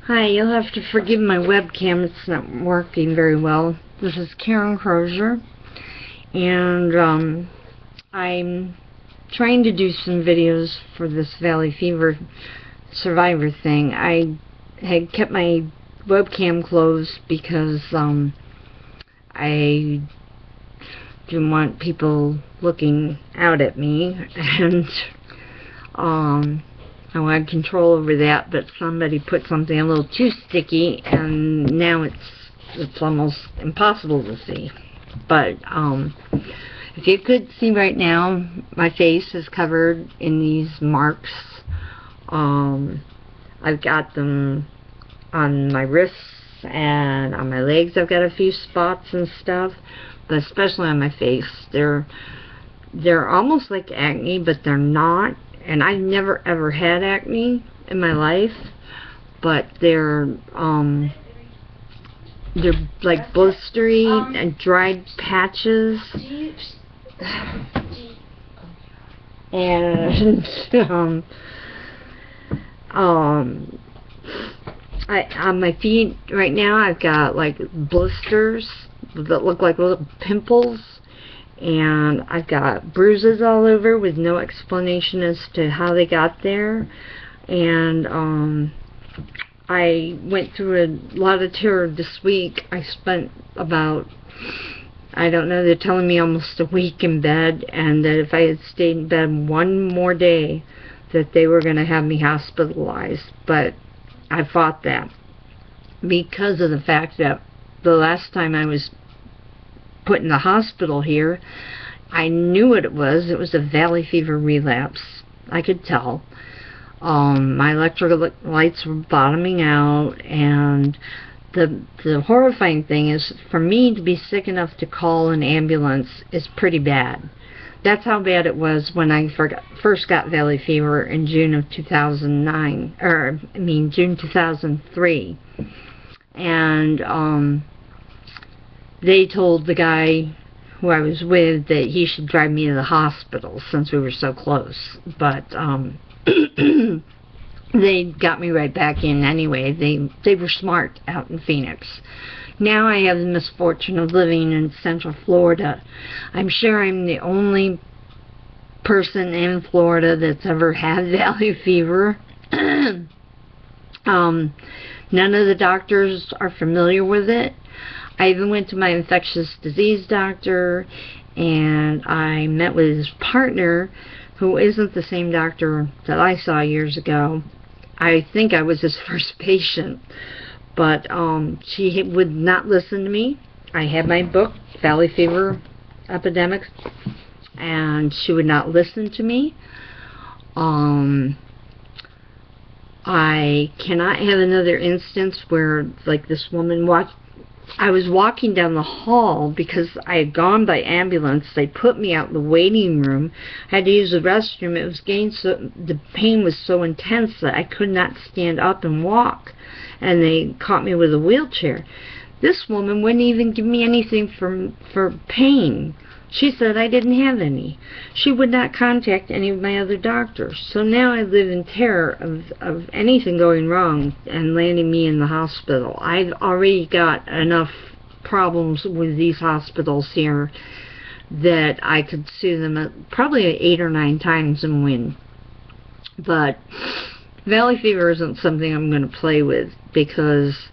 Hi, you'll have to forgive my webcam, it's not working very well. This is Crozier, and I'm trying to do some videos for this valley fever survivor thing. I had kept my webcam closed because I didn't want people looking out at me, and I wanted control over that, but somebody put something a little too sticky, and now it's almost impossible to see. But if you could see right now, my face is covered in these marks. I've got them on my wrists and on my legs. I've got a few spots and stuff, but especially on my face. They're almost like acne, but they're not. And I've never ever had acne in my life, but they're like blistery and dried patches, and on my feet right now I've got like blisters that look like little pimples. And I've got bruises all over with no explanation as to how they got there. And I went through a lot of terror this week. I spent about, I don't know, they're telling me almost a week in bed, and that if I had stayed in bed one more day that they were going to have me hospitalized. But I fought that because of the fact that the last time I was put in the hospital here, I knew what it was. It was a valley fever relapse. I could tell. My electrolytes were bottoming out, and the horrifying thing is, for me to be sick enough to call an ambulance is pretty bad. That's how bad it was when I first got valley fever in June of 2009, or I mean June 2003, and they told the guy who I was with that he should drive me to the hospital since we were so close. But they got me right back in anyway. They were smart out in Phoenix. Now I have the misfortune of living in Central Florida. I'm sure I'm the only person in Florida that's ever had valley fever. None of the doctors are familiar with it. I even went to my infectious disease doctor, and I met with his partner, who isn't the same doctor that I saw years ago. I think I was his first patient, but she would not listen to me. I had my book, Valley Fever Epidemics, and she would not listen to me. I cannot have another instance where, like, this woman I was walking down the hall because I had gone by ambulance. They put me out in the waiting room. I had to use the restroom. It was the pain was so intense that I could not stand up and walk, and they caught me with a wheelchair. This woman wouldn't even give me anything for pain. She said I didn't have any. She would not contact any of my other doctors. So now I live in terror of anything going wrong and landing me in the hospital. I've already got enough problems with these hospitals here that I could sue them probably 8 or 9 times and win. But valley fever isn't something I'm going to play with, because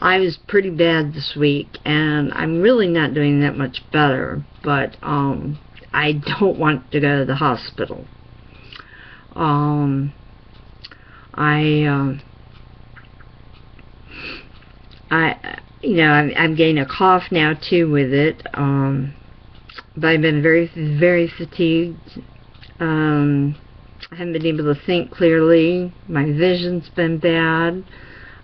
I was pretty bad this week, and I'm really not doing that much better, but I don't want to go to the hospital. I'm getting a cough now too with it, but I've been very, very fatigued. I haven't been able to think clearly. My vision's been bad.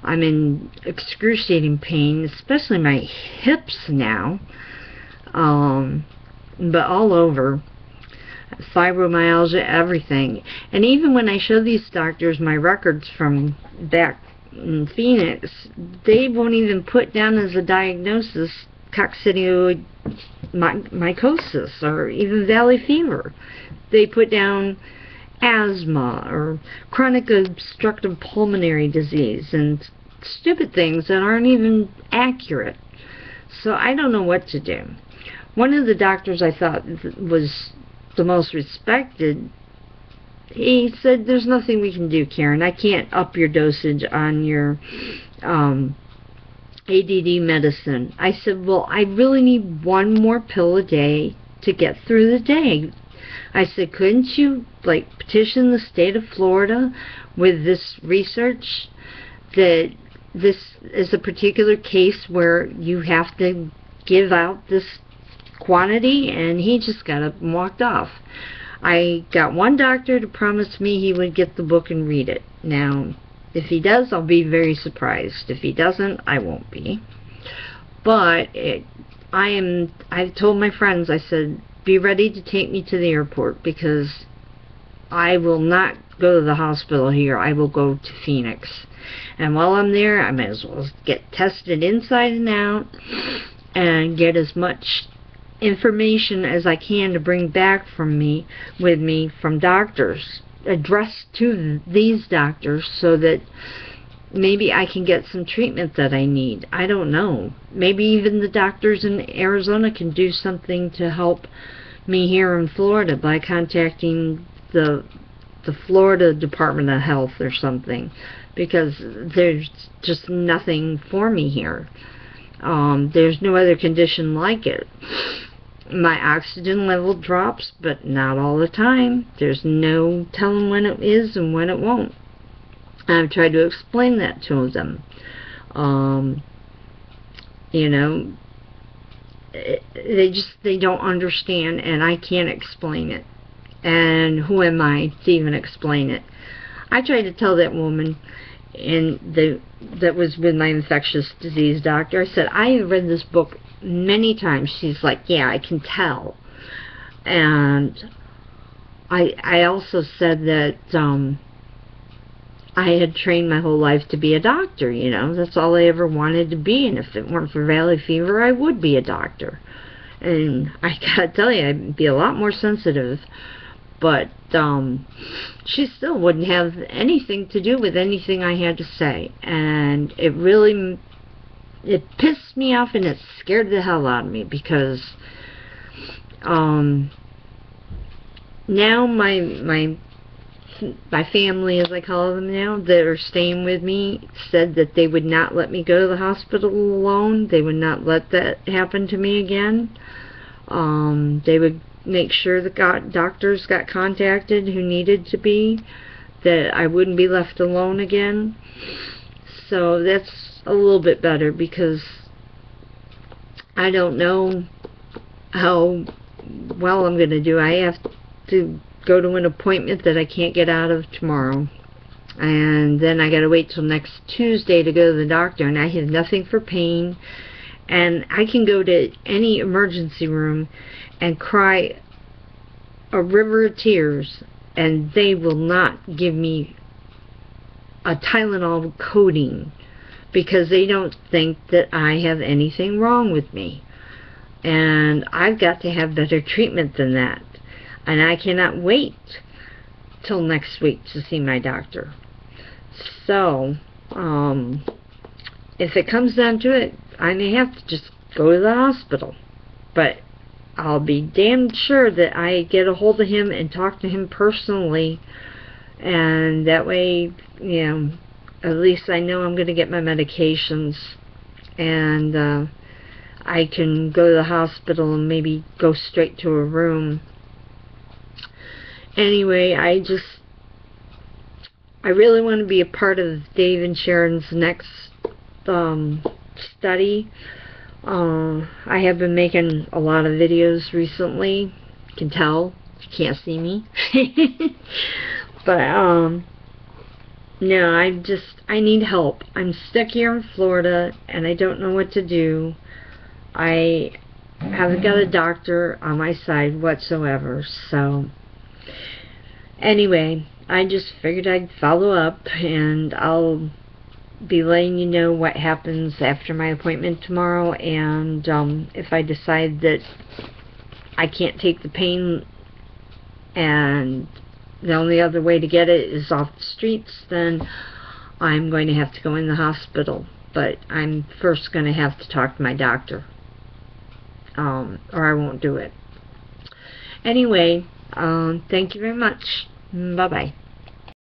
I'm in excruciating pain, especially my hips now, but all over. Fibromyalgia, everything. And even when I show these doctors my records from back in Phoenix, they won't even put down as a diagnosis coccidioid mycosis or even valley fever. They put down asthma or chronic obstructive pulmonary disease, and stupid things that aren't even accurate. So I don't know what to do. One of the doctors I thought was the most respected, he said, there's nothing we can do, Karen. I can't up your dosage on your ADD medicine. I said, well, I really need one more pill a day to get through the day. I said, couldn't you, like, petition the state of Florida with this research that this is a particular case where you have to give out this quantity? And he just got up and walked off. I got one doctor to promise me he would get the book and read it. Now, if he does, I'll be very surprised. If he doesn't, I won't be. But I've told my friends, I said, be ready to take me to the airport, because I will not go to the hospital here. I will go to Phoenix. And while I'm there, I might as well get tested inside and out and get as much information as I can to bring back with me from doctors, addressed to these doctors, so that maybe I can get some treatment that I need. I don't know. Maybe even the doctors in Arizona can do something to help me here in Florida by contacting the Florida Department of Health or something, because there's just nothing for me here. There's no other condition like it. My oxygen level drops, but not all the time. There's no telling when it is and when it won't. I've tried to explain that to them. You know, they don't understand, and I can't explain it. And who am I to even explain it? I tried to tell that woman that was with my infectious disease doctor. I said, I have read this book many times. She's like, yeah, I can tell. And I also said that I had trained my whole life to be a doctor. You know, that's all I ever wanted to be. And if it weren't for valley fever, I would be a doctor. And I gotta tell you, I'd be a lot more sensitive. But she still wouldn't have anything to do with anything I had to say. And it pissed me off, and it scared the hell out of me, because now my family, as I call them now, that are staying with me, said that they would not let me go to the hospital alone. They would not let that happen to me again. They would make sure that doctors got contacted who needed to be, that I wouldn't be left alone again. So that's a little bit better, because I don't know how well I'm going to do. I have to go to an appointment that I can't get out of tomorrow, and then I got to wait till next Tuesday to go to the doctor, and I have nothing for pain. And I can go to any emergency room and cry a river of tears, and they will not give me a Tylenol coating, because they don't think that I have anything wrong with me. And I've got to have better treatment than that. And I cannot wait till next week to see my doctor. So, if it comes down to it, I may have to just go to the hospital. But I'll be damned sure that I get a hold of him and talk to him personally. And that way, you know, at least I know I'm going to get my medications. And I can go to the hospital and maybe go straight to a room. Anyway, I really want to be a part of Dave and Sharon's next study. I have been making a lot of videos recently. You can tell. You can't see me. But, no, I need help. I'm stuck here in Florida, and I don't know what to do. I haven't got a doctor on my side whatsoever, so anyway, I just figured I'd follow up, and I'll be letting you know what happens after my appointment tomorrow. And if I decide that I can't take the pain and the only other way to get it is off the streets, then I'm going to have to go in the hospital, but I'm first going to have to talk to my doctor, or I won't do it. Anyway, thank you very much. Bye-bye.